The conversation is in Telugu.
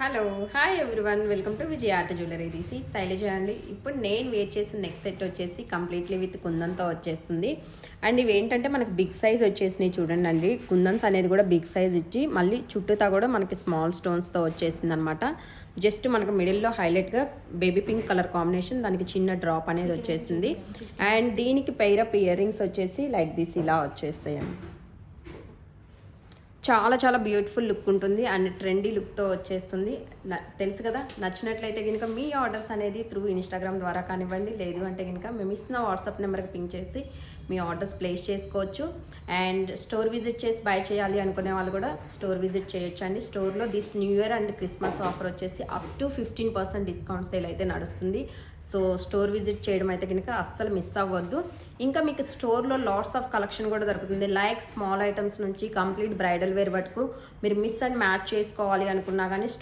Hello hi everyone welcome to Vijaya art jewellery. This is Shailaja అండి. ఇప్పుడు నేను వేర్ చేసిన నెక్స్ట్ సెట్ వచ్చేసి కంప్లీట్లీ విత్ కుందన్తో వచ్చేస్తుంది. అండ్ ఇవి ఏంటంటే మనకి బిగ్ సైజ్ వచ్చేసినాయి చూడండి అండి. కుందన్స్ అనేది కూడా బిగ్ సైజ్ ఇచ్చి మళ్ళీ చుట్టూతా కూడా మనకి స్మాల్ స్టోన్స్తో వచ్చేసింది అనమాట. జస్ట్ మనకు మిడిల్లో హైలైట్గా బేబీ పింక్ కలర్ కాంబినేషన్, దానికి చిన్న డ్రాప్ అనేది వచ్చేసింది. అండ్ దీనికి పెయిరప్ ఇయర్ రింగ్స్ వచ్చేసి లైక్ దిస్ ఇలా వచ్చేస్తాయండి. చాలా చాలా బ్యూటిఫుల్ లుక్ ఉంటుంది అండ్ ట్రెండీ లుక్తో వచ్చేస్తుంది. తెలుసు కదా, నచ్చినట్లయితే కనుక మీ ఆర్డర్స్ అనేది త్రూ ఇన్స్టాగ్రామ్ ద్వారా కానివ్వండి, లేదు అంటే కనుక మేము ఇస్తున్న వాట్సాప్ నెంబర్కి పింక్ చేసి మీ ఆర్డర్స్ ప్లేస్ చేసుకోవచ్చు. అండ్ స్టోర్ విజిట్ చేసి బై చేయాలి అనుకునే వాళ్ళు కూడా స్టోర్ విజిట్ చేయొచ్చు అండి. స్టోర్లో this new year and Christmas offer వచ్చేసి అప్ టు 15% డిస్కౌంట్ సేల్ అయితే నడుస్తుంది. సో స్టోర్ విజిట్ చేయడం అయితే కనుక అస్సలు మిస్ అవ్వద్దు. ఇంకా మీకు స్టోర్లో లాట్స్ ఆఫ్ కలెక్షన్ కూడా దొరుకుతుంది. లైక్ స్మాల్ ఐటమ్స్ నుంచి కంప్లీట్ బ్రైడల్ వేర్ వరకు మీరు మిస్ అండ్ మ్యాచ్ చేసుకోవాలి అనుకున్నా కానీ స్టోర్